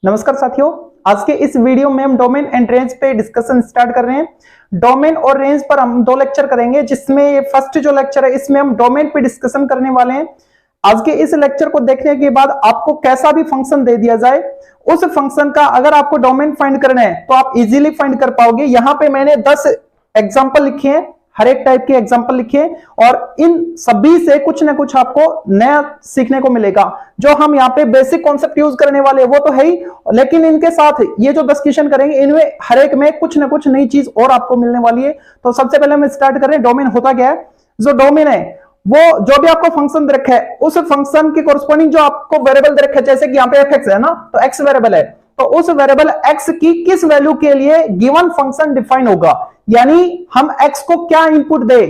नमस्कार साथियों, आज के इस वीडियो में हम डोमेन एंड रेंज पे डिस्कशन स्टार्ट कर रहे हैं। डोमेन और रेंज पर हम 2 लेक्चर करेंगे, जिसमें ये फर्स्ट जो लेक्चर है इसमें हम डोमेन पे डिस्कशन करने वाले हैं। आज के इस लेक्चर को देखने के बाद आपको कैसा भी फंक्शन दे दिया जाए, उस फंक्शन का अगर आपको डोमेन फाइंड करना है तो आप इजीली फाइंड कर पाओगे। यहां पे मैंने 10 एग्जांपल लिखे हैं, हर एक टाइप के एग्जांपल लिखे हैं और इन सभी से कुछ ना कुछ आपको नया सीखने को मिलेगा। जो हम यहाँ पे बेसिक कॉन्सेप्ट यूज करने वाले हैं वो तो है ही, लेकिन इनके साथ ये जो 10 क्वेश्चन करेंगे इनमें हर एक में कुछ ना कुछ नई चीज और आपको मिलने वाली है। तो सबसे पहले हम स्टार्ट करें, डोमेन होता क्या है। जो डोमेन है वो जो भी आपको फंक्शन दे रखा है उस फंक्शन के कोरस्पॉन्डिंग जो आपको वेरिएबल दे रखा है, जैसे कि यहाँ पे fx है ना, तो x वेरिएबल है, तो उस वेरिएबल x की किस वैल्यू के लिए गिवन फंक्शन डिफाइन होगा, यानी हम x को क्या इनपुट दे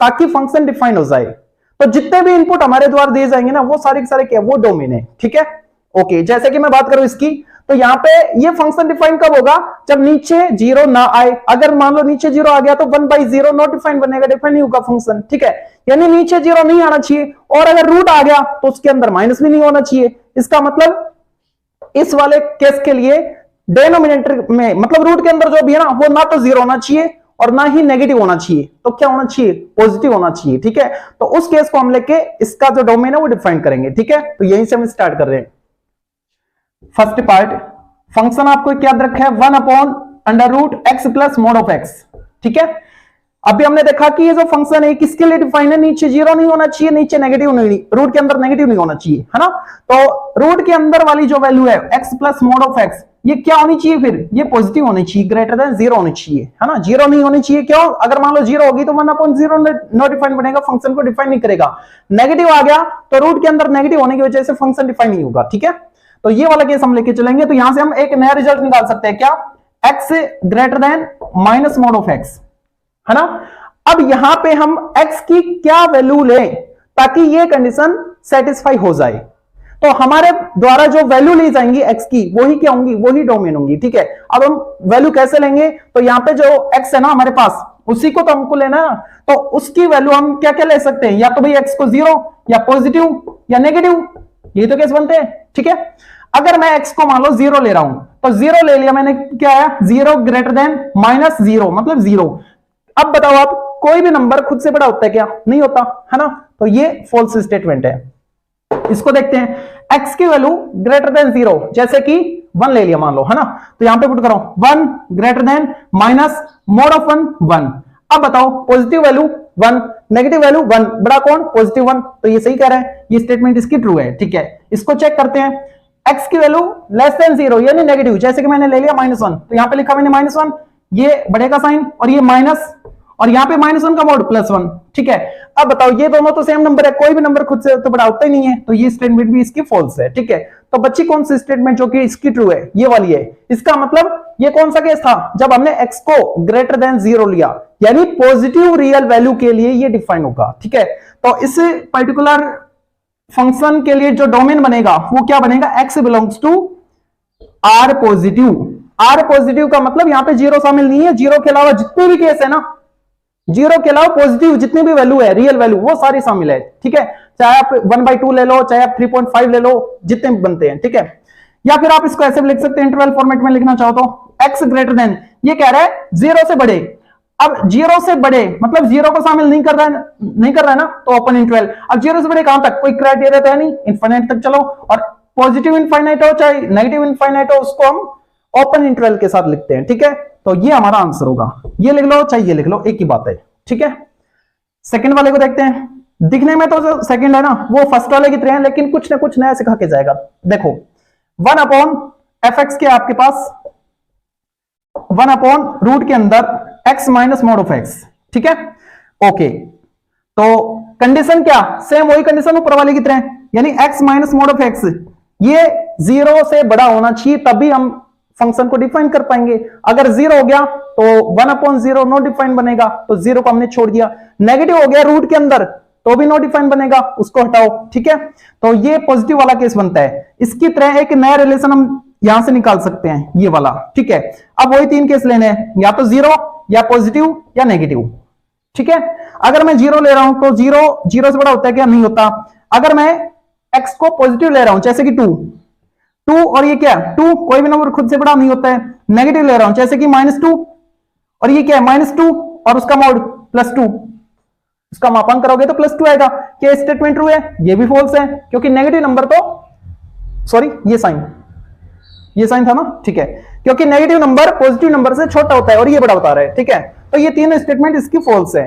ताकि फंक्शन डिफाइन हो जाए। तो जितने भी इनपुट हमारे द्वारा दिए जाएंगे ना, वो सारे के सारे क्या, वो डोमेन है। ठीक है, ओके। जैसे कि मैं बात करूं इसकी, तो यहाँ पे ये फंक्शन डिफाइन कब होगा, जब नीचे 0 ना आए। अगर मान लो नीचे 0 आ गया तो 1/0 नॉट डिफाइन बनेगा, डिफाइन नहीं होगा फंक्शन। ठीक है, यानी नीचे 0 नहीं आना चाहिए, और अगर रूट आ गया तो उसके अंदर माइनस भी नहीं होना चाहिए। इसका मतलब इस वाले केस के लिए डिनोमिनेटर में, मतलब रूट के अंदर जो भी है ना, वो ना तो 0 होना चाहिए और ना ही नेगेटिव होना चाहिए, तो क्या होना चाहिए, पॉजिटिव होना चाहिए। ठीक है, तो उस केस को हम लेके इसका जो डोमेन है वो डिफाइन करेंगे। ठीक है, तो यहीं से हम स्टार्ट कर रहे हैं। फर्स्ट पार्ट, फंक्शन आपको क्या रखा है, 1/√x plus mode of x। ठीक है, अभी हमने देखा कि ये जो फंक्शन है किसके लिए डिफाइन है, नीचे 0 नहीं होना चाहिए, नीचे नेगेटिव नहीं, रूट के अंदर नेगेटिव नहीं होना चाहिए, है ना। तो रूट के अंदर वाली जो वैल्यू है x plus mode of x, ये क्या होनी चाहिए, फिर ये पॉजिटिव होनी चाहिए, ग्रेटर देन 0 होनी चाहिए, है ना। 0 नहीं होनी चाहिए, क्यों, अगर मान लो 0 होगी तो 1/0 नो डिफाइन बनेगा, फंक्शन को डिफाइन नहीं करेगा। नेगेटिव आ गया तो रूट के अंदर नेगेटिव होने की वजह से फंक्शन डिफाइन नहीं होगा। ठीक है, तो ये वाला केस हम लेके चलेंगे। तो यहां से हम एक नया रिजल्ट निकाल सकते हैं, क्या, x greater then minus mode of x, है ना। अब यहां पे हम x की क्या वैल्यू लें ताकि ये कंडीशन सेटिस्फाई हो जाए। तो हमारे द्वारा जो वैल्यू ली जाएंगी x की, वही क्या होंगी, वही डोमेन होंगी। ठीक है, अब हम वैल्यू कैसे लेंगे, तो यहां पे जो x है ना हमारे पास, उसी को तो हमको लेना है, तो उसकी वैल्यू हम क्या क्या ले सकते हैं, या तो भाई x को 0 या पॉजिटिव या नेगेटिव, ये तो केस बनते हैं। ठीक है, अगर मैं x को मान लो 0 ले रहा हूं, तो 0 ले लिया मैंने, क्या है, 0 ग्रेटर देन -0 मतलब 0। अब बताओ आप, कोई भी नंबर खुद से बड़ा होता है क्या, नहीं होता, है ना। तो ये फॉल्स स्टेटमेंट है। इसको देखते हैं, x की वैल्यू ग्रेटर देन 0, जैसे कि 1 ले लिया मान लो, है ना। तो यहां पे पुट करो 1 greater than minus mode of 1। अब बताओ, पॉजिटिव वैल्यू 1, नेगेटिव वैल्यू 1, बड़ा कौन, पॉजिटिव 1, तो ये सही कह रहा है, ये स्टेटमेंट इसकी ट्रू है। ठीक है, इसको चेक करते हैं, x की वैल्यू लेस देन 0 यानी नेगेटिव, जैसे कि मैंने ले लिया -1, तो यहां पे लिखा मैंने -1, ये बढ़ेगा साइन और ये माइनस, और यहां पे -1 का मोड +1। ठीक है, अब बताओ, ये दोनों तो सेम नंबर है, कोई भी नंबर खुद से तो बड़ा होता ही नहीं है, तो ये स्टेटमेंट भी इसकी फॉल्स है। ठीक है, तो बच्ची कौन सी स्टेटमेंट जो कि इसकी ट्रू है, ये वाली है। इसका मतलब ये कौन सा केस था, जब हमने x को ग्रेटर देन 0 लिया, यानी पॉजिटिव रियल वैल्यू के लिए ये डिफाइन होगा। ठीक है, तो इस पर्टिकुलर फंक्शन के लिए जो डोमेन बनेगा वो क्या बनेगा, x belongs to r positive. r positive का मतलब यहां पे 0 शामिल नहीं है, 0 के अलावा जितने भी केस है ना, 0 के अलावा पॉजिटिव जितनी भी वैल्यू है, रियल वैल्यू, वो सारी शामिल है। ठीक है, चाहे आप 1/2 ले लो, चाहे आप 3.5 ले लो, जितने भी बनते हैं। ठीक है, या फिर आप इसको ऐसे भी लिख सकते हैं, इंटरवल फॉर्मेट में लिखना चाहो तो x ग्रेटर देन, ये कह रहा है 0 से बड़े। अब 0 से बड़े मतलब 0 को शामिल नहीं कर रहा है ना, तो ओपन इंटरवल। अब 0 से बड़े कहां तक, कोई क्राइटेरिया तो है नहीं, इनफाइनाइट तक चलो, और पॉजिटिव इनफाइनाइट हो चाहे नेगेटिव इनफाइनाइट हो, उसको हम ओपन इंटरवल के साथ लिखते हैं। ठीक है, तो ये हमारा आंसर होगा, ये लिख लो चाहे ये लिख लो, एक ही बात है। ठीक है, सेकंड वाले को देखते हैं। दिखने में तो सेकंड है ना, वो फर्स्ट वाले की तरह है, लेकिन कुछ ना कुछ नया सिखा के जाएगा। देखो, 1/fx के आपके पास 1/रूट के अंदर x minus mode of x। ठीक है, ओके, तो कंडीशन क्या, सेम वही कंडीशन ऊपर वाले की तरह, यानी x minus mode of x ये 0 से बड़ा होना चाहिए, तभी हम फंक्शन को डिफाइन कर पाएंगे। अगर 0 हो गया तो 1/0 नो डिफाइन बनेगा, तो 0 को हमने छोड़ दिया। नेगेटिव हो गया रूट के अंदर तो भी नो डिफाइन बनेगा, उसको हटाओ। ठीक है, तो ये पॉजिटिव वाला केस बनता है। इसकी तरह एक नया रिलेशन हम यहां से निकाल सकते हैं, ये वाला। ठीक है, अब वही 3 केस लेने हैं, या तो 0 या पॉजिटिव या नेगेटिव। ठीक है। अगर मैं 0 ले रहा हूं तो 0 0 से बड़ा होता है क्या? नहीं होता। अगर मैं x को पॉजिटिव ले रहा हूं जैसे कि 2 2 और ये क्या 2 कोई भी नंबर खुद से बड़ा नहीं होता है। नेगेटिव ले रहा हूं जैसे कि -2 और ये क्या है -2 और उसका मोड +2, उसका मापांक करोगे तो +2 आएगा। क्या स्टेटमेंट ट्रू है? ये भी फॉल्स है क्योंकि नेगेटिव नंबर तो सॉरी ये साइन था ना, ठीक है, क्योंकि नेगेटिव नंबर पॉजिटिव नंबर से छोटा होता है और ये बड़ा बता रहा है, ठीक है। तो ये तीनों स्टेटमेंट इसकी फॉल्स है,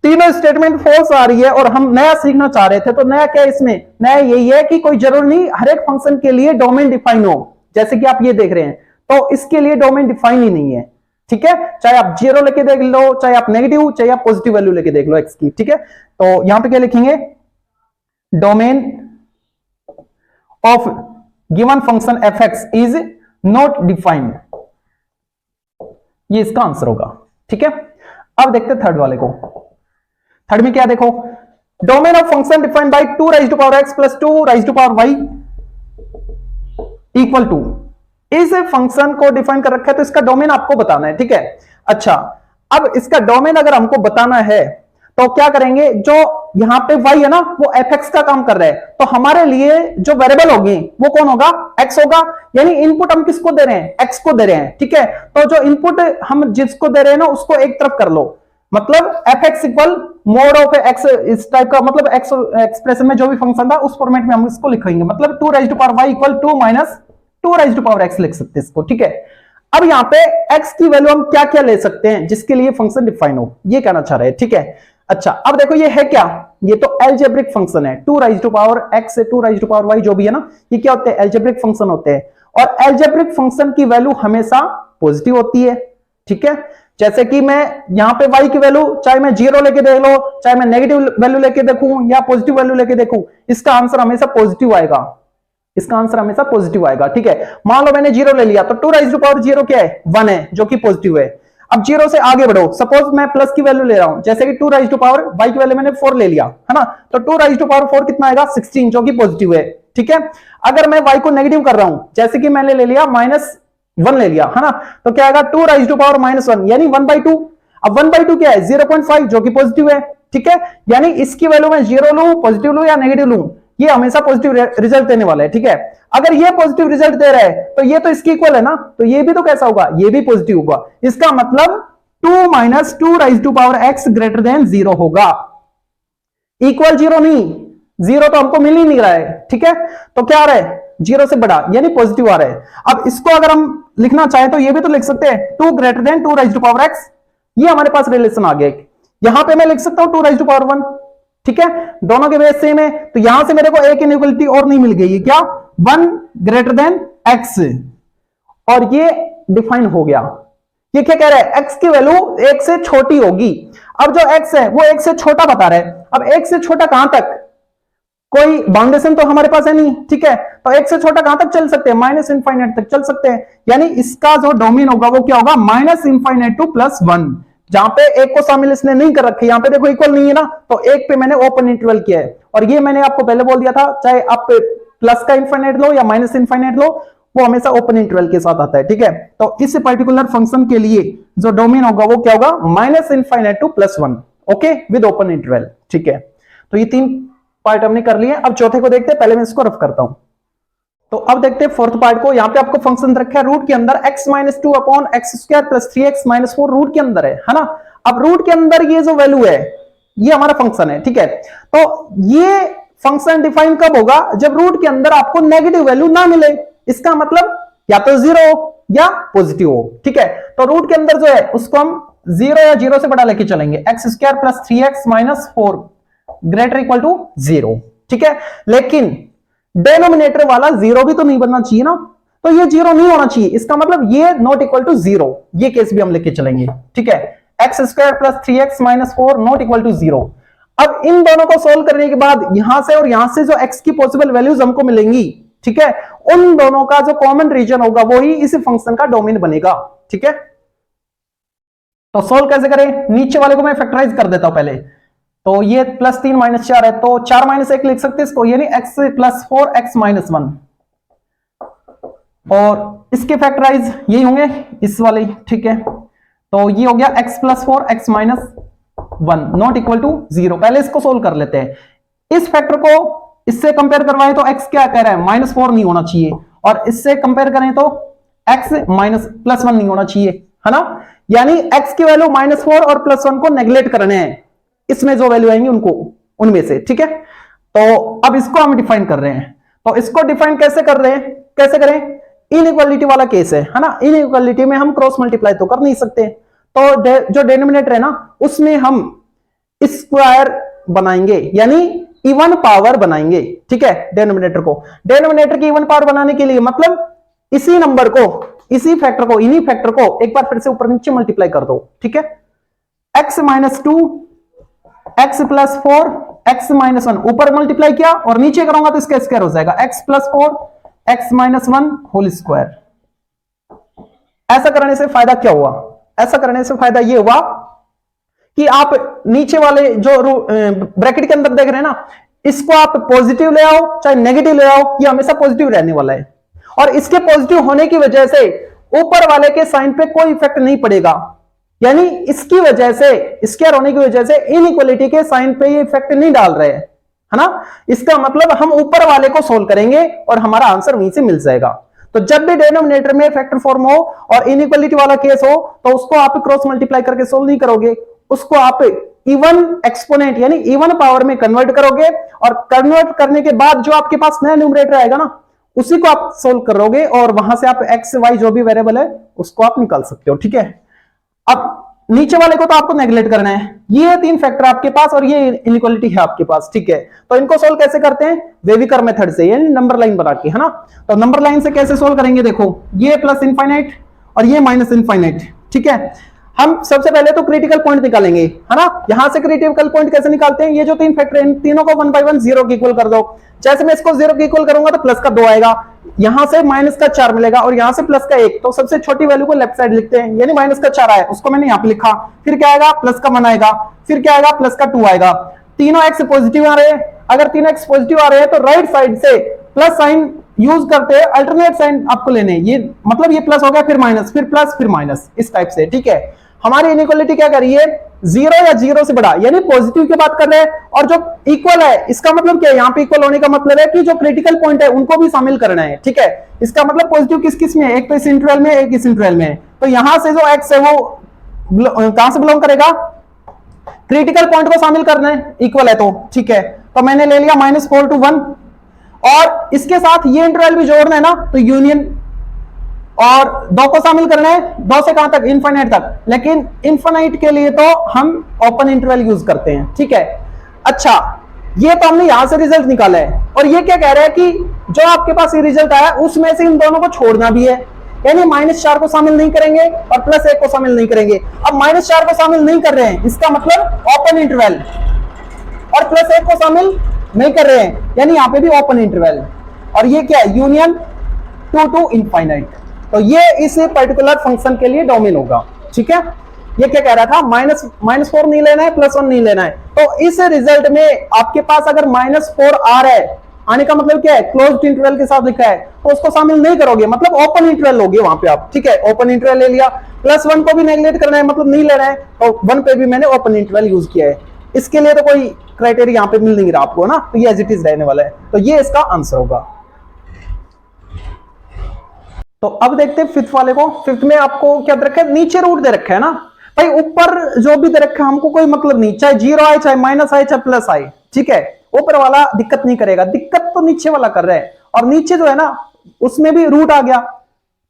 तीनों स्टेटमेंट फॉल्स आ रही है और हम नया सीखना चाह रहे थे। तो नया क्या है इसमें? नया यही है कि कोई जरूर नहीं हर एक फंक्शन के लिए डोमेन डिफाइन हो, जैसे कि आप ये देख रहे हैं, तो इसके लिए डोमेन डिफाइन ही नहीं है, ठीक है। चाहे आप 0 लेके देख लो, चाहे आप नेगेटिव, चाहे आप पॉजिटिव वैल्यू लेके देख लो एक्स की, ठीक है। तो यहां पे क्या लिखेंगे? Domain of given function F x is not defined, ये इसका आंसर होगा, ठीक है। अब देखते हैं थर्ड वाले को। थर्ड में क्या देखो? Domain of function defined by 2 raise to power X plus 2 raise to power Y equal to. इस फंक्शन को डिफाइन कर रखा है तो इसका डोमेन आपको बताना है, ठीक है। अच्छा, अब इसका डोमेन अगर हमको बताना है तो क्या करेंगे? जो यहां पे y है ना वो fx का काम कर रहा है, तो हमारे लिए जो वेरिएबल होगी वो कौन होगा? x होगा। यानी इनपुट हम किसको दे रहे हैं? x को दे रहे हैं, ठीक है। तो जो इनपुट हम जिसको दे रहे हैं ना उसको एक तरफ कर लो, मतलब fx equal mode of x, इस टाइप का, मतलब x एक्सप्रेशन में जो भी फंक्शन था उस फॉर्मेट में हम इसको लिखेंगे, मतलब 2 raise to power y equal 2 minus 2 raise to power x लिख सकते हैं इसको, ठीक है। अब यहां पे x की वैल्यू हम क्या क्या ले सकते हैं जिसके लिए फंक्शन डिफाइन हो, ये कहना चाह रहे हैं, ठीक है। अच्छा, अब देखो ये है क्या? ये तो अलजेब्रिक फंक्शन है, 2 राइज टू पावर x से 2 राइज टू पावर y जो भी है ना, ये क्या होते हैं? अलजेब्रिक फंक्शन होते हैं। और अलजेब्रिक फंक्शन की वैल्यू हमेशा पॉजिटिव होती है, ठीक है। जैसे कि मैं यहां पे y की वैल्यू चाहे मैं 0 लेके देख लो, चाहे मैं नेगेटिव वैल्यू लेके देखूं या पॉजिटिव वैल्यू लेके देखूं, इसका आंसर हमेशा पॉजिटिव आएगा, इसका आंसर हमेशा पॉजिटिव आएगा, ठीक है। मान लो मैंने 0 ले लिया तो 2 राइज टू पावर 0 क्या है? 1 है, जो कि पॉजिटिव है। अब 0 से आगे बढ़ो, सपोज मैं प्लस की वैल्यू ले रहा हूं, जैसे कि 2 राइज टू पावर y की वैल्यू मैंने 4 ले लिया, है ना, तो 2 राइज टू पावर 4 कितना आएगा? 16, जो कि पॉजिटिव है, ठीक है। अगर मैं y को नेगेटिव कर रहा हूं, जैसे कि मैंने ले लिया -1 ले लिया, है ना, तो क्या आएगा? 2 राइज टू पावर -1 यानी 1/2। अब 1/2 क्या है? 0.5, जो कि पॉजिटिव है, ठीक है। यानी इसकी वैल्यू मैं 0 लूं, पॉजिटिव लूं या नेगेटिव लूं, ये हमेशा पॉजिटिव रिजल्ट देने वाला है, ठीक है। अगर ये पॉजिटिव रिजल्ट दे रहा है तो ये तो इसकी इक्वल है ना, तो ये भी तो कैसा होगा? ये भी पॉजिटिव होगा। इसका मतलब 2 minus 2 raise to power x greater than 0 होगा। इक्वल 0 नहीं, 0 तो हमको मिल ही नहीं रहा है, ठीक है। तो क्या आ रहा है? 0 से बड़ा यानी पॉजिटिव आ रहा है। अब इसको अगर हम लिखना चाहें तो ये भी तो लिख सकते हैं 2 greater than 2 raise to power x, ये हमारे पास रिलेशन आ गया। यहां पे मैं लिख सकता हूं 2 राइज टू पावर 1, ठीक है, दोनों के बेस सेम है, तो यहां से मेरे को एक इनइक्वालिटी और नहीं मिल गई, क्या? 1 ग्रेटर देन x, और ये डिफाइन हो गया। ये क्या कह रहा है? x की वैल्यू 1 से छोटी होगी। अब जो x है वो 1 से छोटा बता रहा है। अब 1 से छोटा कहां तक? कोई बाउंडेशन तो हमारे पास है नहीं, ठीक है, तो 1 से छोटा कहां तक चल सकते हैं? माइनस इनफाइनाइट तक चल सकते हैं। यानी इसका जो डोमेन होगा वो क्या होगा? माइनस इनफाइनाइट टू +1, जहां पे एक को शामिल इसने नहीं कर रखी, यहां पे देखो इक्वल नहीं है ना, तो एक पे मैंने ओपन इंटरवल किया है। और ये मैंने आपको पहले बोल दिया था, चाहे आप प्लस का इनफाइनाइट लो या माइनस इनफाइनाइट लो, वो हमेशा ओपन इंटरवल के साथ आता है, ठीक है। तो इस पर्टिकुलर फंक्शन के लिए जो डोमेन होगा वो क्या होगा? Minus infinite to +1, okay, with open interval, ठीक है। तो ये 3 पार्ट हमने कर लिए। अब चौथे को देखते हैं, पहले मैं इसको रफ करता हूं। तो अब देखते हैं फोर्थ पार्ट को। यहां पे आपको फंक्शन रखा है रूट के अंदर x - 2 upon x² + 3x - 4 root के अंदर है ना। अब रूट के अंदर ये जो वैल्यू है ये हमारा फंक्शन है, ठीक है। तो ये फंक्शन डिफाइन कब होगा? जब रूट के अंदर आपको नेगेटिव वैल्यू ना मिले। इसका मतलब या तो 0 या पॉजिटिव हो, ठीक है। तो रूट के अंदर जो है उसको हम 0 या 0 से बड़ा लेके चलेंगे, x² + 3x - 4 greater equal to 0, ठीक है। लेकिन डेनोमिनेटर वाला 0 भी तो नहीं बनना चाहिए ना, तो ये 0 नहीं होना चाहिए। इसका मतलब ये नॉट इक्वल टू 0, ये केस भी हम लेके चलेंगे, ठीक है। x² + 3x - 4 not equal to 0। अब इन दोनों को सोल्व करने के बाद यहां से और यहां से जो x की पॉसिबल वैल्यूज हमको मिलेंगी, ठीक है, उन दोनों का जो कॉमन रीजन होगा वो ही इस फंक्शन का डोमेन बनेगा, ठीक है। तो सोल्व कैसे करें? नीचे वाले को मैं फैक्टराइज कर देता हूं पहले। तो ये +3 - 4 है, तो 4 - 1 लिख सकते हैं इसको, यानी x + 4 x - 1, और इसके फैक्टराइज यही होंगे इस वाले, ठीक है। तो ये हो गया x + 4 x - 1 not equal to 0। पहले इसको सोल्व कर लेते हैं। इस फैक्टर को इससे कंपेयर करवाएं तो x क्या कह रहा है, -4 नहीं होना चाहिए, और इससे कंपेयर करें तो x +1 नहीं होना चाहिए, है ना। यानी x की वैल्यू -4 और +1 को नेग्लेक्ट करने हैं, इसमें जो वैल्यू आएंगी उनको, उनमें से, ठीक है। तो अब इसको हम डिफाइन कर रहे हैं। तो इसको डिफाइन कैसे कर रहे हैं, कैसे करें, इनइक्वालिटी वाला केस है ना। इनइक्वालिटी में हम क्रॉस मल्टीप्लाई तो कर नहीं सकते, तो जो डिनोमिनेटर है ना उसमें हम स्क्वायर बनाएंगे, यानी इवन पावर बनाएंगे, ठीक है। डिनोमिनेटर की इवन पावर बनाने के लिए मतलब इसी नंबर को, इसी फैक्टर को, इन्हीं फैक्टर को एक बार फिर से ऊपर नीचे मल्टीप्लाई कर दो, ठीक है। x - 2 x + 4 x - 1 ऊपर मल्टीप्लाई किया और नीचे करूंगा तो इसका स्क्वायर हो जाएगा, x + 4 x - 1 होल स्क्वायर। ऐसा करने से फायदा क्या हुआ, ऐसा करने से फायदा ये हुआ कि आप नीचे वाले जो ब्रैकेट के अंदर देख रहे हैं ना, इसको आप पॉजिटिव ले आओ चाहे नेगेटिव ले आओ, ये हमेशा पॉजिटिव रहने वाला है। और इसके पॉजिटिव होने की वजह से ऊपर वाले के साइन पे कोई इफेक्ट नहीं पड़ेगा, यानी इसकी वजह से, स्क्वायर होने की वजह से इनइक्वालिटी के साइन पे ये इफेक्ट नहीं डाल रहे हैं, है ना। इसका मतलब हम ऊपर वाले को सोल्व करेंगे और हमारा आंसर वहीं से मिल जाएगा। तो जब भी डिनोमिनेटर में फैक्टर फॉर्म हो और इनइक्वालिटी वाला केस हो तो उसको आप क्रॉस मल्टीप्लाई करके सोल्व नहीं करोगे, उसको आप इवन एक्सपोनेंट यानी इवन पावर में कन्वर्ट करोगे, और कन्वर्ट करने के बाद जो आपके पास नया न्यूमरेटर आएगा ना उसी को आप सोल्व करोगे, और वहां से आप एक्स वाई जो भी वेरिएबल है उसको आप निकाल सकते हो, ठीक है। अब नीचे वाले को तो आपको नेगलेक्ट करना है, ये 3 फैक्टर आपके पास और ये इनइक्वालिटी है आपके पास, ठीक है। तो इनको सोल्व कैसे करते हैं, वेविकर मेथड से, यानी नंबर लाइन बना के, है ना। तो नंबर लाइन से कैसे सोल्व करेंगे, देखो ये प्लस इनफाइनाइट और ये माइनस इनफाइनाइट, ठीक है। हम सबसे पहले तो क्रिटिकल पॉइंट निकालेंगे, है ना। यहां से क्रिटिकल पॉइंट कैसे निकालते हैं, ये जो 3 फैक्टर इन तीनों को 1 बाय 1 0 के इक्वल कर दो। जैसे मैं इसको 0 के इक्वल करूंगा तो प्लस का 2 आएगा, यहां से माइनस का 4 मिलेगा और यहां से प्लस का 1। तो सबसे छोटी वैल्यू को लेफ्ट साइड लिखते हैं, यानी माइनस का 4 आया उसको मैंने यहां पे लिखा। फिर क्या आएगा, प्लस का 1 आएगा, फिर क्या आएगा, प्लस का 2 आएगा। तीनों एक्स पॉजिटिव आ रहे हैं, अगर तीनों एक्स पॉजिटिव आ रहे हैं तो राइट साइड से प्लस साइन यूज करते हैं, अल्टरनेट साइन आपको लेने, ये मतलब ये प्लस हो गया फिर माइनस फिर प्लस फिर माइनस, इस टाइप से, ठीक है। हमारी इनइक्वालिटी क्या कर रही है, 0 या 0 से बड़ा, यानी पॉजिटिव की बात कर रहे हैं, और जो इक्वल है इसका मतलब क्या है, यहाँ पे इक्वल होने का मतलब है कि जो क्रिटिकल पॉइंट है उनको भी शामिल करना है, ठीक है। इसका मतलब पॉजिटिव किस किस में है, एक तो इस इंटरवल में, एक इस इंटरवल में। तो यहां से जो एक्स है वो कहां से बिलोंग करेगा, क्रिटिकल पॉइंट को शामिल करना है, इक्वल है तो, ठीक है। तो मैंने ले लिया -4 to 1, और इसके साथ ये इंटरवल भी जोड़ना है ना, तो यूनियन, और 2 को शामिल करना है, 2 से कहां तक, इनफाइनाइट तक। लेकिन इनफाइनाइट के लिए तो हम ओपन इंटरवल यूज करते हैं, ठीक है। अच्छा, ये तो हमने यहां से रिजल्ट निकाला है, और ये क्या कह रहा है कि जो आपके पास ये रिजल्ट आया उसमें से इन दोनों को छोड़ना भी है, यानी -4 को शामिल नहीं करेंगे और +1 को शामिल नहीं करेंगे। अब -4 को शामिल नहीं कर रहे हैं, इसका मतलब ओपन इंटरवल, और +1 को शामिल नहीं कर रहे हैं, यानी यहां पे भी ओपन इंटरवल, और ये क्या है, यूनियन 2 to इनफाइनाइट। तो ये इस पर्टिकुलर फंक्शन के लिए डोमेन होगा, ठीक है। ये क्या कह रहा था, -4 नहीं लेना है, +1 नहीं लेना है। तो इस रिजल्ट में आपके पास अगर -4 आ रहा है, आने का मतलब क्या है, क्लोज्ड इंटरवल के साथ लिखा है, तो उसको शामिल नहीं करोगे, मतलब ओपन इंटरवल होगी वहां पे आप, ठीक है। ओपन इंटरवल ले लिया, +1 को भी नेगलेक्ट करना है, मतलब नहीं लेना है, तो 1 पे भी मैंने ओपन इंटरवल यूज किया है। इसके लिए तो कोई क्राइटेरिया यहाँ पे मिल नहीं रहा आपको ना, तो ये एज इट इज रहने वाला है, तो ये इसका आंसर होगा। तो अब देखते हैं फिफ्थ वाले को। फिफ्थ में आपको क्या दे रखा है, नीचे रूट दे रखा है ना भाई, ऊपर जो भी दे रखा है हमको कोई मतलब नहीं, चाहे 0 आए चाहे माइनस आए चाहे प्लस आए, ठीक है। ऊपर वाला दिक्कत नहीं करेगा, दिक्कत तो नीचे वाला कर रहा है, और नीचे जो है ना उसमें भी रूट आ गया,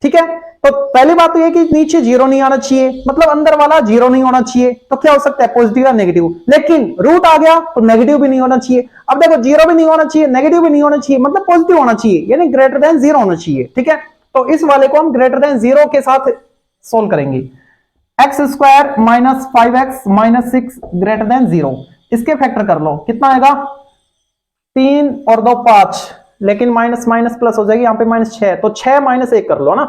ठीक है। तो पहली बात तो ये कि नीचे 0 नहीं आना चाहिए, मतलब अंदर वाला 0 नहीं होना चाहिए, तो क्या हो सकता है, पॉजिटिव या नेगेटिव। लेकिन रूट आ गया तो नेगेटिव भी नहीं होना चाहिए। अब देखो 0 भी नहीं होना चाहिए, नेगेटिव भी नहीं होना चाहिए, मतलब पॉजिटिव होना चाहिए, यानी ग्रेटर देन 0 होना चाहिए, ठीक है। तो इस वाले को हम ग्रेटर देन 0 के साथ सोल्व करेंगे। x² - 5x - 6 ग्रेटर देन 0, इसके फैक्टर कर लो, कितना आएगा, 3 और 2 5, लेकिन माइनस माइनस प्लस हो जाएगी, यहां पे -6, तो 6 - 1 कर लो ना,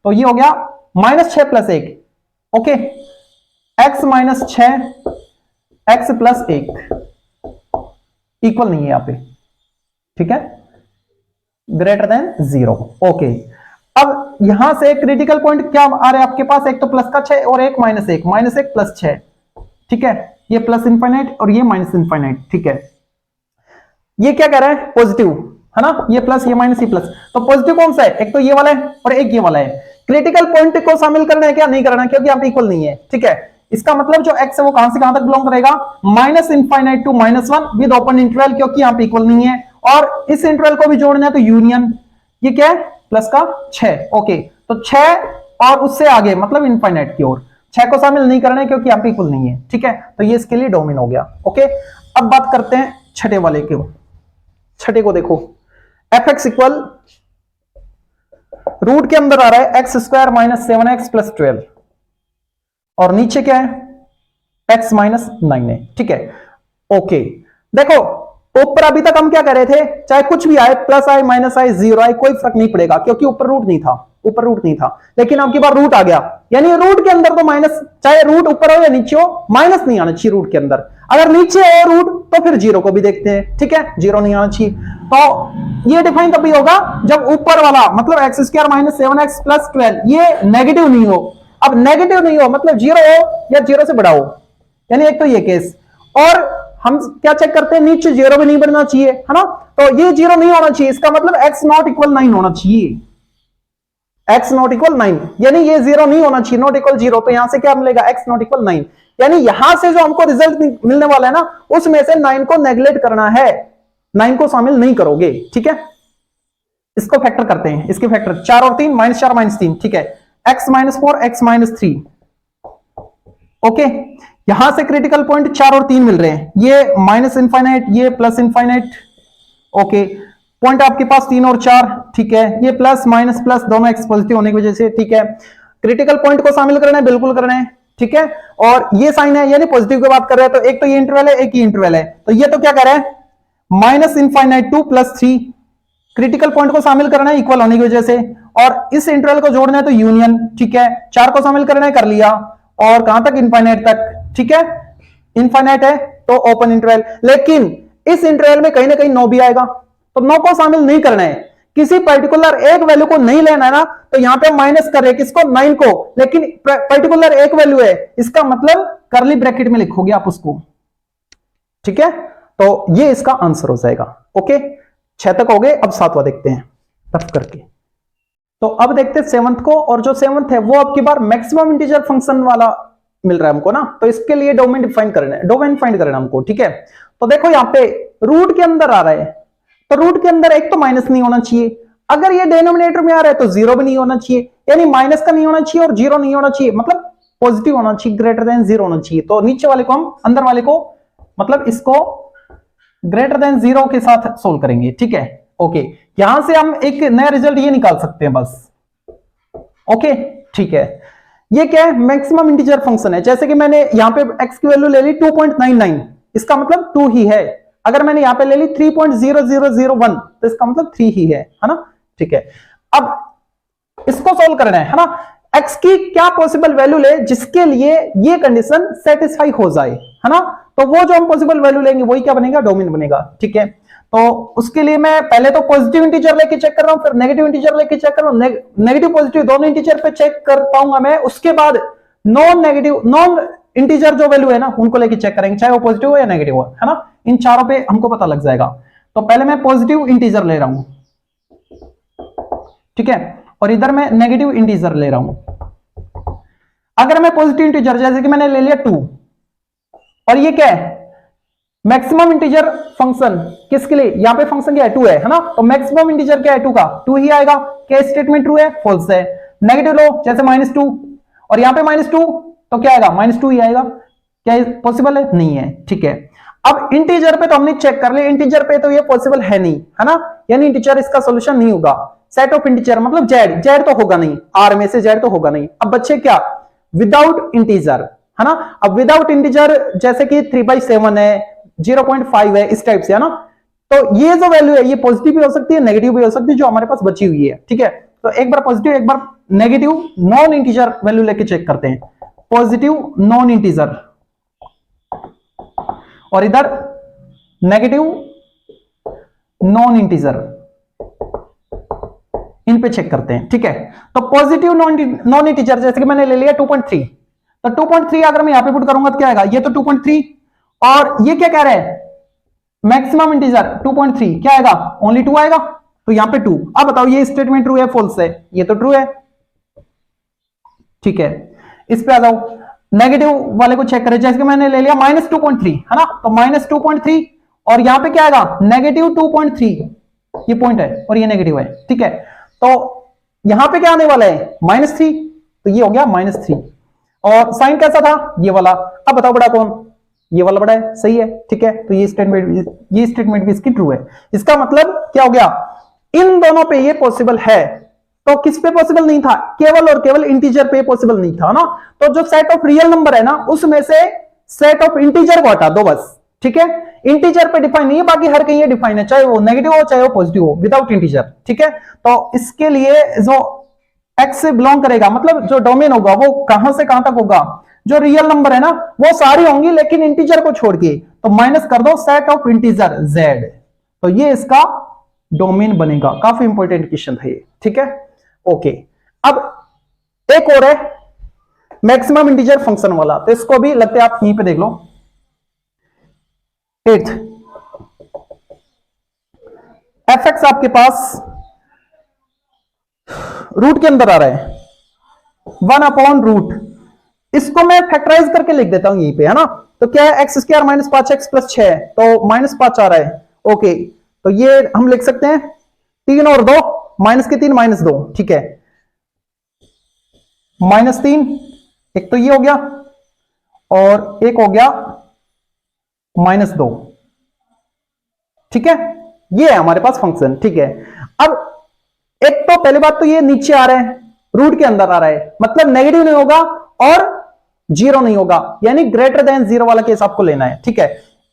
तो ये हो गया -6 + 1, ओके। x - 6 x + 1 इक्वल नहीं है यहां पे, ठीक है, ग्रेटर देन 0, ओके। अब यहां से क्रिटिकल पॉइंट क्या आ रहे हैं आपके पास, एक तो +6 और एक -1 +6, ठीक है। ये प्लस इनफाइनाइट और ये माइनस इनफाइनाइट, ठीक है। ये क्या कह रहा है, पॉजिटिव है ना, ये प्लस ये माइनस ये प्लस, तो पॉजिटिव कौन सा है, एक तो ये वाला है और एक ये वाला है। क्रिटिकल पॉइंट को शामिल करना है क्या, नहीं करना, क्योंकि यहाँ पे इक्वल नहीं है, ठीक है। इसका मतलब जो x है वो कहां से कहां तक बिलोंग करेगा, minus infinite to -1 with open interval, क्योंकि यहाँ पे इक्वल नहीं है। और इस इंटरवल को भी जोड़ना है तो यूनियन, ये क्या है, प्लस का 6, ओके। तो 6 और उससे आगे मतलब इनफाइनाइट की ओर, 6 को शामिल नहीं करना है क्योंकि यहाँ पे इक्वल नहीं है, ठीक है। तो ये इसके लिए डोमेन हो गया, ओके। अब बात करते हैं छठे वाले के, छठे को देखो, fx इक्वल रूट के अंदर आ रहा है x square minus 7x plus 12 और नीचे क्या है, x माइनस 9 है, ठीक है, ओके। देखो ऊपर अभी तक हम क्या कर रहे थे, चाहे कुछ भी आए, प्लस आए माइनस आए जीरो आए, कोई फर्क नहीं पड़ेगा क्योंकि ऊपर रूट नहीं था, ऊपर रूट नहीं था। लेकिन अब की बार रूट आ गया, यानी रूट के अंदर तो माइनस, चाहे रूट ऊपर हो या नीचे हो, माइनस नहीं आना चाहिए रूट के अंदर। अगर नीचे हो रूट तो फिर जीरो को भी देखते हैं, ठीक है, जीरो नहीं आना चाहिए। तो ये डिफाइन तभी होगा जब ऊपर वाला मतलब x square minus 7x plus 12 ये नेगेटिव नहीं हो। अब नेगेटिव नहीं हो मतलब जीरो हो या जीरो से बड़ा हो, यानी एक तो ये केस। और हम क्या चेक करते हैं, नीचे जीरो भी नहीं बनना चाहिए, है ना, तो ये जीरो नहीं होना चाहिए, इसका मतलब x नॉट इक्वल 9 होना चाहिए, x नॉट इक्वल 9, यानी ये जीरो नहीं होना चाहिए, नॉट इक्वल जीरो। तो यहां से क्या मिलेगा, x नॉट इक्वल 9, यानी यहां से जो हमको रिजल्ट मिलने वाला है ना, उसमें से 9 को नेगलेक्ट करना है, 9 को शामिल नहीं करोगे, ठीक है। इसको फैक्टर करते हैं, इसके फैक्टर 4 और 3 -4 -3, ठीक है, x -4 x -3, ओके। यहां से क्रिटिकल पॉइंट 4 और 3 मिल रहे हैं, ये माइनस इनफाइनाइट ये प्लस इनफाइनाइट, ओके। पॉइंट आपके पास 3 और 4, ठीक है, ये प्लस माइनस प्लस दोनों एक्स पॉजिटिव होने की वजह से, ठीक है। क्रिटिकल पॉइंट को शामिल करना है, बिल्कुल करना है, ठीक है। और ये साइन है यानी पॉजिटिव की बात कर रहे हैं, तो एक तो ये इंटरवल है, एक ही इंटरवल है, तो ये तो क्या कह रहा है, minus infinite 2 plus 3, critical point को शामिल करना है इक्वल होने की वजह से, और इस इंटरवल को जोड़ना है तो यूनियन, ठीक है। 4 को शामिल करना है, कर लिया, और कहां तक, इनफाइनाइट तक, ठीक है। इनफाइनाइट है तो ओपन इंटरवल, लेकिन इस इंटरवल में कहीं ना कहीं 9 भी आएगा, तो 9 को शामिल नहीं करना है, किसी पर्टिकुलर एक वैल्यू को नहीं लेना है ना, तो यहां पे माइनस कर रहे हैं किसको, 9 को, लेकिन पर्टिकुलर एक वैल्यू है, इसका मतलब करली ब्रैकेट में लिखोगे आप उसको, ठीक है। तो ये इसका आंसर हो जाएगा, ओके। 6 तक हो गए, अब 7वां देखते हैं टफ करके। तो अब देखते हैं 7th को, और जो 7th है वो अब की बार मैक्सिमम इंटीजर फंक्शन वाला मिल रहा है हमको ना, तो इसके लिए डोमेन डिफाइन करना है, डोमेन फाइंड करना है हमको, ठीक है। तो देखो यहाँ पे रूट के अंदर आ रहा है, तो रूट के अंदर एक तो माइनस नहीं होना चाहिए, अगर ये डिनोमिनेटर में आ रहा है तो जीरो भी नहीं होना चाहिए, यानी माइनस का नहीं होना चाहिए और जीरो नहीं होना चाहिए, मतलब पॉजिटिव होना चाहिए, ग्रेटर देन जीरो होना चाहिए। तो नीचे वाले को हम, अंदर वाले को मतलब इसको ग्रेटर देन जीरो के साथ सोल्व करेंगे, ठीक है, ओके। यहां से हम एक नया रिजल्ट ये निकाल सकते हैं बस, ओके, ठीक है। ये क्या है, मैक्सिमम इंटीजर फंक्शन है, जैसे कि मैंने यहां पे x की वैल्यू ले ली 2.99, इसका मतलब 2 ही है। अगर मैंने यहां पे ले ली 3.0001 तो इसका मतलब 3 ही है ना, ठीक है। अब इसको सोल्व करना है ना, x की क्या पॉसिबल वैल्यू ले जिसके लिए ये कंडीशन सेटिस्फाई हो जाए, है ना, तो वो जो हम पॉसिबल वैल्यू लेंगे वही क्या बनेगा, डोमेन बनेगा, ठीक है। तो उसके लिए मैं पहले तो पॉजिटिव इंटीजर लेके चेक कर रहा हूं, फिर नेगेटिव इंटीजर लेके चेक कर रहा हूं, नेगेटिव पॉजिटिव दोनों इंटीजर पे चेक कर पाऊंगा मैं, उसके बाद नॉन नेगेटिव नॉन इंटीजर जो वैल्यू है ना उनको लेके चेक करेंगे, चाहे वो पॉजिटिव हो या नेगेटिव हो, है ना, इन चारों पे हमको पता लग जाएगा। तो पहले मैं पॉजिटिव इंटीजर ले रहा हूं, ठीक है, और इधर मैं नेगेटिव इंटीजर ले रहा हूं। अगर मैं पॉजिटिव इंटीजर जैसे कि मैंने ले लिया 2, और ये क्या है, मैक्सिमम इंटीजर फंक्शन किसके लिए, यहां पे फंक्शन क्या है, 2 है ना, तो मैक्सिमम इंटीजर क्या है, 2 का 2 ही आएगा। क्या स्टेटमेंट ट्रू है, फॉल्स है। नेगेटिव लो जैसे -2, और यहां पे -2 तो क्या आएगा, -2 ही आएगा। क्या पॉसिबल है, नहीं है, ठीक है। अब इंटीजर पे तो हमने चेक कर लिया, इंटीजर पे तो ये पॉसिबल है नहीं, है ना, यानी इंटीजर इसका सॉल्यूशन नहीं होगा। सेट ऑफ इंटीजर मतलब जेड तो होगा नहीं, आर में से जेड तो होगा नहीं। अब बच्चे क्या, विदाउट इंटीजर, है ना। अब विदाउट इंटीजर जैसे कि 3/7 है, 0.5 है, इस टाइप से, है ना। तो ये जो वैल्यू है ये पॉजिटिव भी हो सकती है, नेगेटिव भी हो सकती है, जो हमारे पास बची हुई है, ठीक है। तो एक बार पॉजिटिव एक बार नेगेटिव नॉन इंटीजर वैल्यू लेके चेक करते हैं। पॉजिटिव नॉन इंटीजर और इधर नेगेटिव नॉन इंटीजर, इन पे चेक करते हैं, ठीक है। तो पॉजिटिव नॉन इंटीजर जैसे कि मैंने ले लिया 2.3, तो 2.3 अगर मैं यहां पे पुट करूंगा तो क्या आएगा, ये तो 2.3 और ये क्या कह रहे हैं, मैक्सिमम इंटीजर 2.3, क्या आएगा, ओनली 2 आएगा, तो यहां पे 2। अब बताओ ये स्टेटमेंट ट्रू है फॉल्स है, ये तो ट्रू है, ठीक है। इस पे आ जाओ, नेगेटिव वाले को चेक करें, जैसे कि मैंने ले लिया -2.3 है ना, तो -2.3 और यहां पे क्या आएगा, -2.3, ये पॉइंट है और ये नेगेटिव है, ठीक है। तो यहां पे क्या आने वाला है, -3, तो ये हो गया -3। और साइन कैसा था, ये वाला। अब बताओ बड़ा कौन, ये वाला बड़ा है, सही है, ठीक है। तो ये स्टेटमेंट भी इसकी ट्रू है। इसका मतलब क्या हो गया, इन दोनों पे ये पॉसिबल है, तो किस पे पॉसिबल नहीं था, केवल और केवल इंटीजर पे पॉसिबल नहीं था ना। तो जो सेट ऑफ रियल नंबर है ना, उसमें से सेट ऑफ इंटीजर को हटा दो बस, ठीक है। इंटीजर पे डिफाइन नहीं है, बाकी हर कहीं ये डिफाइन है, चाहे वो नेगेटिव हो चाहे वो पॉजिटिव हो, विदाउट इंटीजर, ठीक है। तो इसके लिए जो एक्स से बिलोंग करेगा, मतलब जो डोमेन होगा वो कहां से कहां तक होगा, जो रियल नंबर है ना वो सारी होंगी, लेकिन इंटीजर को छोड़ के, तो माइनस कर दो सेट ऑफ इंटीजर z, तो ये इसका डोमेन बनेगा। काफी इंपॉर्टेंट क्वेश्चन है ये, ठीक है, ओके। अब एक और है मैक्सिमम इंटीजर फंक्शन वाला, तो इसको भी लगते हैं आप यहीं पे देख लो। 8th fx आपके पास रूट के अंदर आ रहा है 1/रूट, इसको मैं फैक्टराइज करके लिख देता हूं यहीं पे, है ना। तो क्या है, x² - 5x + 6, तो -5 आ रहा है, ओके। तो ये हम लिख सकते हैं 3 और 2, -3 - 2, ठीक है, -3, एक तो ये हो गया और एक हो गया -2, ठीक है। ये है हमारे पास फंक्शन, ठीक है। अब एक तो पहली बात तो ये नीचे आ रहा है, रूट के अंदर आ रहा है, मतलब नेगेटिव नहीं होगा और 0 नहीं होगा, यानी ग्रेटर देन 0 वाला केस आपको लेना है, ठीक है।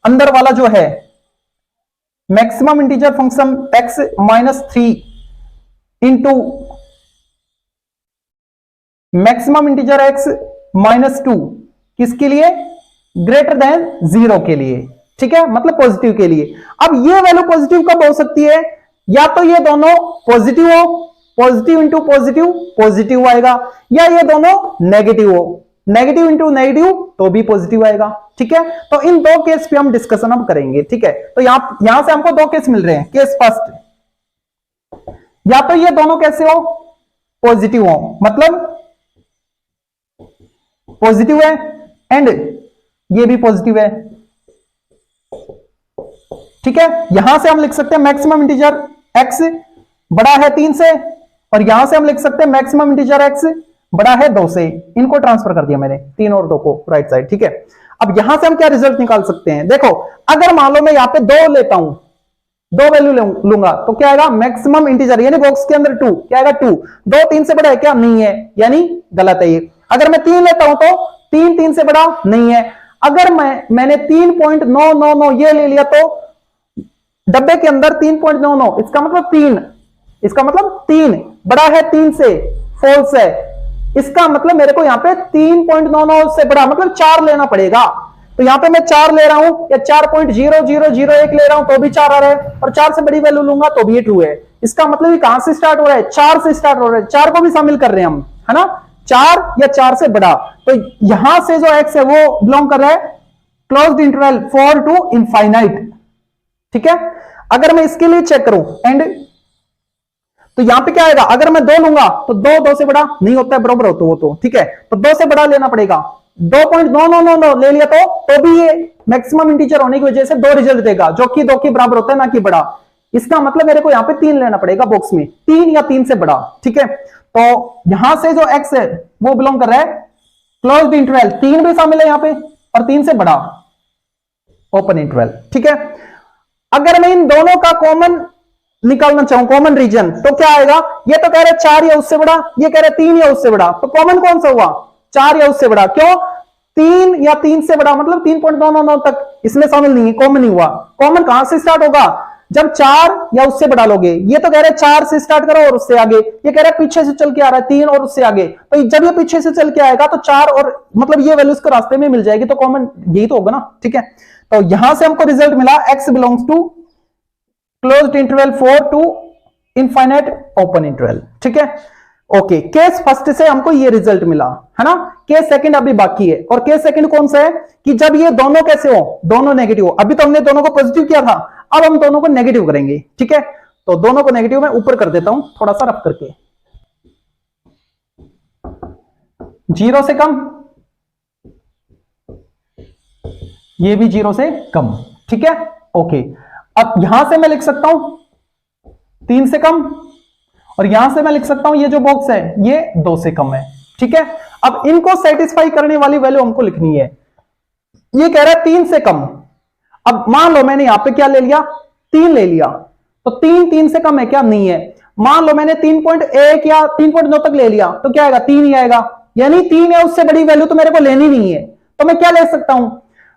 अंदर वाला जो है maximum integer function x -3 into maximum integer x -2, किसके लिए, ग्रेटर देन 0 के लिए, ठीक है, मतलब पॉजिटिव के लिए। अब ये वैल्यू पॉजिटिव कब हो सकती है, या तो ये दोनों पॉजिटिव हो, पॉजिटिव इंटू पॉजिटिव पॉजिटिव आएगा, या ये दोनों नेगेटिव हो, नेगेटिव इंटू नेगेटिव तो भी पॉजिटिव आएगा, ठीक है। तो इन दो केस पे हम डिस्कशन हम करेंगे, ठीक है। तो यहां से हमको दो केस मिल रहे हैं। केस फर्स्ट, या तो ये दोनों कैसे हो, पॉजिटिव हो, मतलब पॉजिटिव है एंड ये भी पॉजिटिव है, ठीक है। यहां से हम लिख सकते हैं मैक्सिमम इंटीजर x बड़ा है 3 से, और यहां से हम लिख सकते हैं मैक्सिमम इंटीजर x बड़ा है 2 से। इनको ट्रांसफर कर दिया मैंने, 3 और 2 को राइट साइड, ठीक है। अब यहां से हम क्या रिजल्ट निकाल सकते हैं, देखो अगर मान लो मैं यहां पे 2 लेता हूं, 2 वैल्यू लूंगा, तो क्या आएगा, मैक्सिमम इंटीजर यानी बॉक्स के अंदर 2, क्या आएगा 2, 2 3 से बड़ा है क्या, नहीं है, यानी गलत है ये। अगर मैं 3 लेता हूं तो 3 3 से बड़ा नहीं है। अगर मैंने 3.999 ये ले लिया, तो डब्बे के अंदर 3.99, इसका मतलब 3, इसका मतलब 3 बड़ा है 3 से, फॉल्स है। इसका मतलब मेरे को यहां पे 3.99 से बड़ा मतलब 4 लेना पड़ेगा। तो यहां पे मैं 4 ले रहा हूं या 4.0001 ले रहा हूं तो भी 4 आ रहा है, और 4 से बड़ी वैल्यू लूंगा तो भी ये ट्रू है। इसका मतलब ये कहां से स्टार्ट हो रहा है, 4 से स्टार्ट हो रहा है, 4 को भी शामिल कर रहे हैं हम, है ना, 4 या 4 से बड़ा। तो यहां से जो x है वो बिलोंग कर रहा है क्लोज्ड इंटरवल 4 टू इनफाइनाइट, ठीक है। अगर मैं इसके लिए चेक करूं एंड, तो यहां पे क्या आएगा, अगर मैं 2 लूंगा तो 2 से बड़ा नहीं होता है, बराबर होता वो तो, ठीक है। तो 2 से बड़ा लेना पड़ेगा, 2.999 ले लिया तो भी ये मैक्सिमम इंटीजर होने की वजह से 2 रिजल्ट देगा, जो कि 2 के बराबर होता है, ना कि बड़ा। इसका मतलब मेरे को यहां पे 3 लेना पड़ेगा बॉक्स में, 3 या 3 से बड़ा, ठीक है। तो यहां से जो x है वो बिलोंग कर रहा है क्लोज्ड इंटरवल, 3 भी शामिल है यहां पे, और 3 से बड़ा ओपन इंटरवल, ठीक है। अगर मैं इन दोनों का कॉमन निकालना चाहूं, कॉमन रीजन, तो क्या आएगा, ये तो कह रहे 4 या उससे बड़ा, ये कह रहे 3 या उससे बड़ा, तो कॉमन कौन सा हुआ, 4 या उससे बड़ा। क्यों, 3 या 3 से बड़ा मतलब 3.99 तक इसमें शामिल नहीं है, कॉमन नहीं हुआ। कॉमन कहां से स्टार्ट होगा, जब 4 या उससे बड़ा लोगे। ये तो कह रहे 4 से स्टार्ट करो और उससे आगे, ये कह रहे पीछे से चल के आ रहा है 3 और उससे आगे, तो जब ये पीछे से चल के आएगा तो 4 और मतलब ये वैल्यू इसको रास्ते में मिल जाएगी, तो कॉमन यही तो होगा ना, ठीक है। तो यहां से हमको रिजल्ट मिला x belongs to closed interval 4 to infinite open interval, ठीक है, ओके, केस फर्स्ट से हमको ये रिजल्ट मिला है ना, केस सेकंड अभी बाकी है। और केस सेकंड कौन सा है कि जब ये दोनों कैसे हो, दोनों नेगेटिव हो। अभी तो हमने दोनों को पॉजिटिव किया था, अब हम दोनों को नेगेटिव करेंगे। ठीक है, तो दोनों को नेगेटिव में ऊपर कर देता हूं थोड़ा सा रफ करके, 0 से कम, ये भी 0 से कम। ठीक है, ओके। अब यहां से मैं लिख सकता हूं 3 से कम, और यहां से मैं लिख सकता हूं ये जो बॉक्स है ये 2 से कम है। ठीक है, अब इनको सेटिस्फाई करने वाली वैल्यू हमको लिखनी है। ये कह रहा है 3 से कम। अब मान लो मैंने यहां पे क्या ले लिया, 3 ले लिया, तो 3 से कम है क्या, नहीं है। मान लो मैंने 3.1 या 3.9 तक ले लिया, तो क्या आएगा, 3 ही आएगा। यानी 3 है, उससे बड़ी वैल्यू तो मेरे को लेनी नहीं है। तो मैं क्या ले सकता हूं,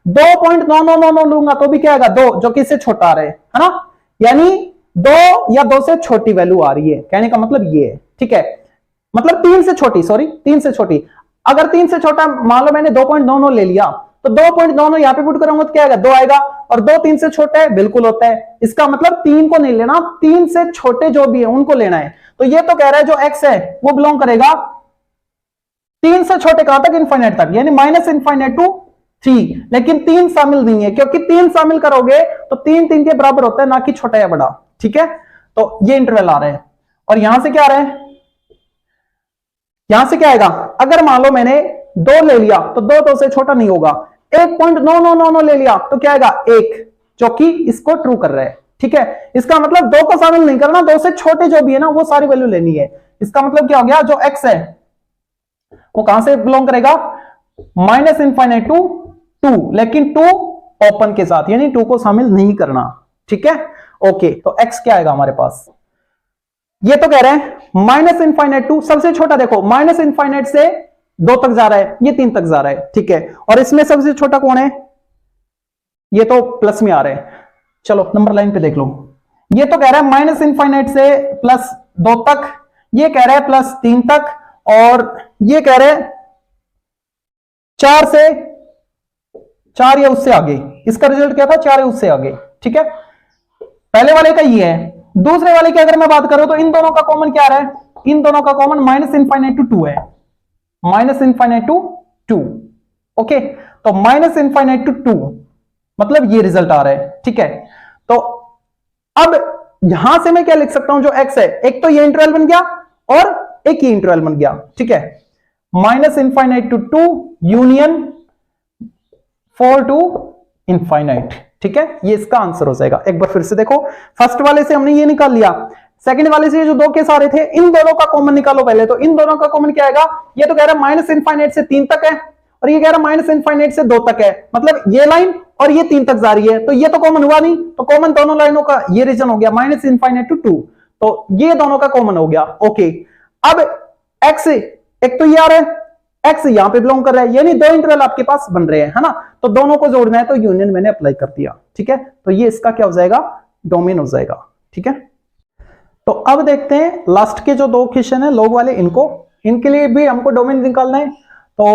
2.999 लूंगा तो भी क्या आएगा, 2, जो कि इससे छोटा आ रहा है ना। यानी 2 या 2 से छोटी वैल्यू आ रही है, कहने का मतलब ये है। ठीक है, मतलब 3 से छोटी, सॉरी 3 से छोटी। अगर 3 से छोटा, मान लो मैंने 2.99 ले लिया, तो 2.99 यहां पे पुट करूंगा तो क्या आएगा, 2 आएगा। और 2 3 से छोटा है, बिल्कुल होता है। इसका मतलब 3 को नहीं लेना, 3 से छोटे जो भी है उनको लेना है। तो ये तो कह रहा है जो x है वो बिलोंग करेगा 3 से छोटे कहां तक, इनफाइनाइट तक, यानी -∞ टू 3। लेकिन 3 शामिल नहीं है, क्योंकि 3 शामिल करोगे तो 3 के बराबर होता है, ना कि छोटा या बड़ा। ठीक है, तो ये इंटरवल आ रहा है। और यहां से क्या आ रहा है, यहां से क्या आएगा, अगर मान लो मैंने 2 ले लिया तो 2 से छोटा नहीं होगा। 1.9999 ले लिया तो क्या आएगा, 1, जो कि इसको ट्रू कर रहा है। ठीक है, इसका मतलब 2 को शामिल नहीं करना, 2 से छोटे जो भी है ना वो सारी वैल्यू लेनी है। इसका मतलब क्या हो गया, जो x है वो कहां से बिलोंग करेगा, -∞ टू 2, लेकिन 2 ओपन के साथ, यानी 2 को शामिल नहीं करना। ठीक है, ओके। तो x क्या आएगा हमारे पास, ये तो कह रहे हैं -∞ टू, सबसे छोटा देखो -∞ से 2 तक जा रहा है, ये 3 तक जा रहा है। ठीक है, और इसमें सबसे छोटा कौन है, ये तो प्लस में आ रहा है। चलो नंबर लाइन पे देख लो, ये तो कह रहा है -∞ से +2 तक, ये कह रहा है +3 तक, और ये कह रहे हैं 4 से 4 या उससे आगे। इसका रिजल्ट क्या था, 4 या उससे आगे। ठीक है, पहले वाले का ये है। दूसरे वाले की अगर मैं बात करूं तो इन दोनों का कॉमन क्या रहा है, इन दोनों का कॉमन -∞ टू 2 है, -∞ टू 2। ओके, तो -∞ टू 2 मतलब ये रिजल्ट आ रहा है। ठीक है, तो अब यहां से मैं क्या लिख सकता हूं, जो x है, एक तो ये इंटरवल बन गया और एक ही इंटरवल बन गया। ठीक है, -∞ टू 2 यूनियन 4 टू इनफाइनाइट। ठीक है, ये इसका आंसर हो जाएगा। एक बार फिर से देखो, फर्स्ट वाले से हमने ये निकाल लिया, सेकंड वाले से जो 2 केस आ रहे थे, इन दोनों का कॉमन निकालो पहले। तो इन दोनों का कॉमन क्या आएगा, ये तो कह रहा है -∞ से 3 तक है, और ये कह रहा है -∞ से 2 तक है, मतलब ये लाइन और ये 3 तक जा रही है, तो ये तो कॉमन हुआ नहीं। तो कॉमन दोनों लाइनों का ये रीजन हो गया -∞ टू 2, तो ये दोनों का कॉमन हो गया। ओके, अब x एक तो ये आ रहा है, x यहां पे बिलोंग कर रहा है, यानी 2 इंटरवल आपके पास बन रहे हैं, है ना। तो दोनों को जोड़ना है, तो यूनियन मैंने अप्लाई कर दिया। ठीक है, तो ये इसका क्या हो जाएगा, डोमेन हो जाएगा। ठीक है, तो अब देखते हैं लास्ट के जो 2 क्वेश्चन है लॉग वाले, इनके लिए भी हमको डोमेन निकालना है। तो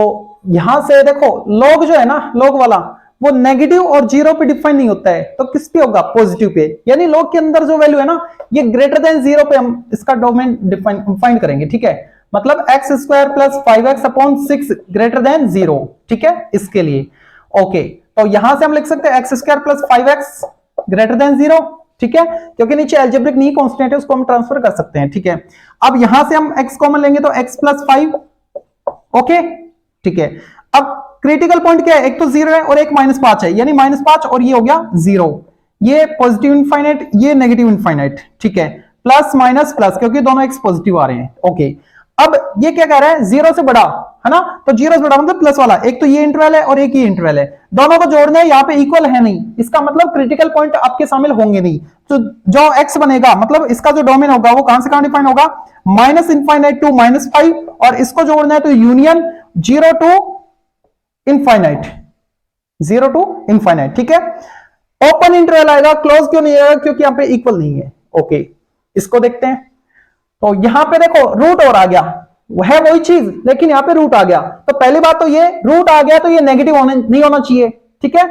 यहां से देखो, लॉग जो है ना, लॉग वाला वो नेगेटिव और 0 पे डिफाइन नहीं होता है, तो किस पे होगा, पॉजिटिव पे। यानी लॉग के अंदर जो वैल्यू है ना, ये ग्रेटर देन 0 पे हम इसका डोमेन फाइंड करेंगे। ठीक है, मतलब x² + 5x upon 6 greater than 0। ठीक है, इसके लिए ओके, तो यहां से हम लिख सकते हैं x² + 5x ग्रेटर देन 0। ठीक है, क्योंकि नीचे अलजेब्रिक नहीं कांस्टेंट है, उसको हम ट्रांसफर कर सकते हैं। ठीक है, अब यहां से हम x कॉमन लेंगे तो x + 5। ओके, ठीक है, अब क्रिटिकल पॉइंट क्या है, एक तो 0 है और एक -5 है, यानी -5 और ये हो गया 0। ये पॉजिटिव इनफाइनाइट, ये नेगेटिव इनफाइनाइट। ठीक है, प्लस माइनस प्लस, क्योंकि दोनों x पॉजिटिव आ रहे हैं। ओके, अब ये क्या कह रहा है, 0 से बड़ा, है ना, तो 0 से बड़ा मतलब प्लस वाला। एक तो ये इंटरवल है और एक ही इंटरवल है, दोनों को जोड़ना है, यहाँ पे इक्वल है नहीं, इसका मतलब क्रिटिकल पॉइंट आपके शामिल होंगे नहीं। तो जो x बनेगा, मतलब इसका जो डोमेन होगा वो कहां से कहां डिफाइन होगा, -∞ टू -5, और इसको जोड़ना है तो union 0 to infinite, 0 to infinite. ठीक है, ओपन इंटरवल आएगा, क्लोज क्यों नहीं आएगा, क्योंकि यहाँ पे इक्वल नहीं है। ओके, इसको देखते हैं। तो यहां पे देखो रूट और आ गया, है वही चीज, लेकिन यहां पे रूट आ गया। तो पहली बात तो ये रूट आ गया, तो ये नेगेटिव नहीं होना चाहिए। ठीक है,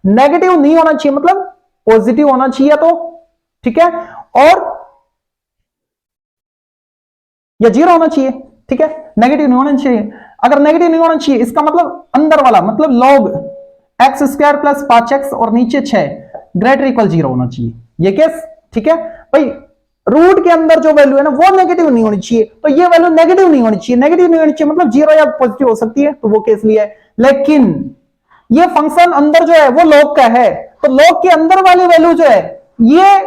नेगेटिव नहीं होना चाहिए, मतलब पॉजिटिव होना चाहिए। तो ठीक है, और या 0 होना चाहिए, ठीक है, नेगेटिव नहीं होना चाहिए। अगर नेगेटिव नहीं होना चाहिए इसका मतलब अंदर वाला मतलब log x square plus 5x और नीचे 6 ग्रेटर इक्वल 0 होना चाहिए, ये केस, ठीक है भाई। रूट के अंदर जो वैल्यू है ना वो नेगेटिव नहीं होनी चाहिए, तो ये वैल्यू नेगेटिव नहीं होनी चाहिए, नेगेटिव नहीं होनी चाहिए मतलब 0 या पॉजिटिव हो सकती है, तो वो केस लिया है। लेकिन ये फंक्शन अंदर जो है वो log का है, तो log के अंदर वाली वैल्यू जो है ये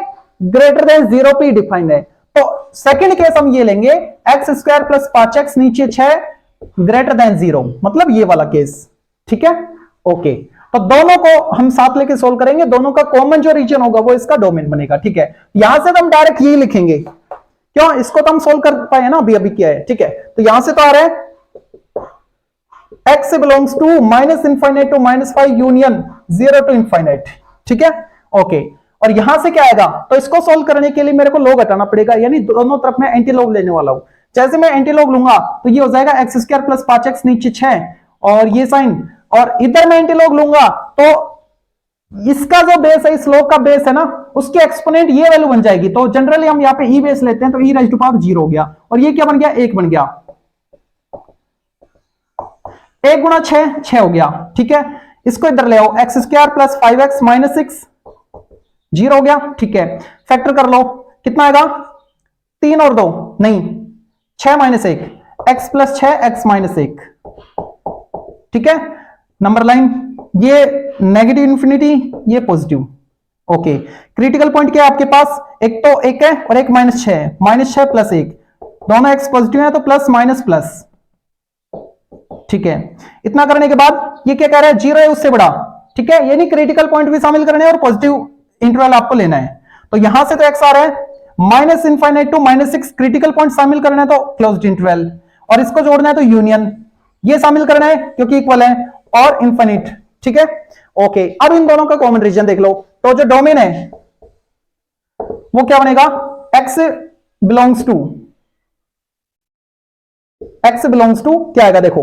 ग्रेटर देन 0 पे डिफाइंड है। तो सेकंड केस हम ये लेंगे x स्क्वायर प्लस 5x नीचे 6 ग्रेटर देन 0, मतलब ये वाला केस, ठीक है, ओके। तो दोनों को हम साथ लेके सोल्व करेंगे, दोनों का कॉमन जो रीजन होगा वो इसका डोमेन बनेगा, ठीक है। यहां से तो हम डायरेक्ट यही लिखेंगे, क्यों, इसको तो हम सोल्व कर पाए ना, अभी क्या है, ठीक है। तो यहां से तो आ रहा है x belongs to minus infinite to -5 union 0 to infinite, ठीक है, ओके। और यहां से क्या आएगा, तो इसको सोल्व करने के लिए मेरे को log हटाना पड़ेगा, यानी दोनों तरफ मैं एंटी log लेने वाला हूं। जैसे मैं एंटी log लूंगा तो ये हो जाएगा x स्क्वायर प्लस 5x नीचे 6 और ये साइन, और इधर मैं एंटी log लूंगा तो इसका जो बेस है, इस log का बेस है ना, उसके एक्सपोनेंट ये वैल्यू बन जाएगी। तो जनरली हम यहाँ पे ई बेस लेते हैं, तो e raised to power 0 हो गया, और ये क्या बन गया, 1 बन गया, 1 गुणा 6 हो गया, ठीक है। इसको इधर ले आओ, x square plus 5x minus 6 0 हो गया, ठीक है। फैक्टर कर लो, कितना आएगा, 3 और 2 नहीं 6 minus 1 x plus 6 x minus 1, ठीक है। नंबर लाइन ये नेगेटिव इंफिनिटी, ये पॉजिटिव, ओके। क्रिटिकल पॉइंट क्या है आपके पास, एक तो 1 है और एक -6 है, -6 प्लस 1, दोनों x पॉजिटिव है तो प्लस माइनस प्लस, ठीक है। इतना करने के बाद ये क्या कह रहा है, 0 है उससे बड़ा, ठीक है, यानी क्रिटिकल पॉइंट भी शामिल करने और पॉजिटिव इंटरवल आपको लेना है। तो यहां से तो x आ रहा है minus infinite to -6, critical point शामिल करना है तो क्लोज्ड इंटरवल, और इसको जोड़ना है तो यूनियन, ये शामिल करना है क्योंकि इक्वल है, और इंफिनिट, ठीक है, ओके। अब इन दोनों का कॉमन रीजन देख लो, तो जो डोमेन है वो क्या बनेगा, x बिलोंग्स टू क्या आएगा, देखो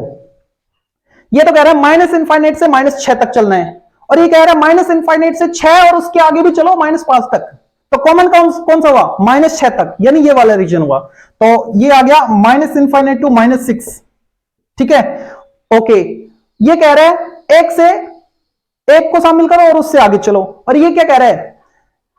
ये तो कह रहा है माइनस इंफाइनाइट से -6 तक चलना है, और ये कह रहा है माइनस इंफाइनाइट से 6 और उसके आगे भी चलो -5 तक, तो कॉमन कौन सा हुआ, -6 तक, यानी ये वाला रीजन हुआ। तो ये आ गया माइनस इंफाइनाइट टू -6, ठीक है, ओके। ये कह रहा है एक से एक को शामिल करो और उससे आगे चलो, और ये क्या कह रहा है,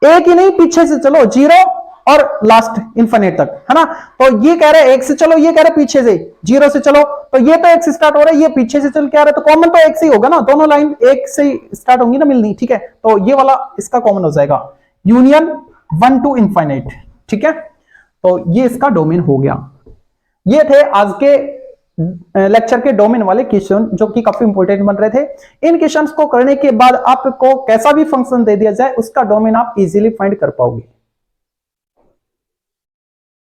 एक ही नहीं पीछे से चलो, 0 और लास्ट इंफिनिट तक, है ना। तो ये कह रहा है एक से चलो, ये कह रहा है पीछे से 0 से चलो, तो ये तो एक से स्टार्ट हो रहा है, ये पीछे से चल के आ रहा है, तो कॉमन तो एक से ही होगा ना, दोनों लाइन एक से ही स्टार्ट होंगी ना मिलनी, ठीक है। तो ये वाला इसका कॉमन हो जाएगा, यूनियन 1 टू इंफिनिट, ठीक है। तो ये इसका डोमेन हो गया। ये थे आज के लेक्चर के डोमेन वाले क्वेश्चन, जो कि काफी इंपॉर्टेंट बन रहे थे। इन क्वेश्चंस को करने के बाद आपको कैसा भी फंक्शन दे दिया जाए उसका डोमेन आप इजीली फाइंड कर पाओगे।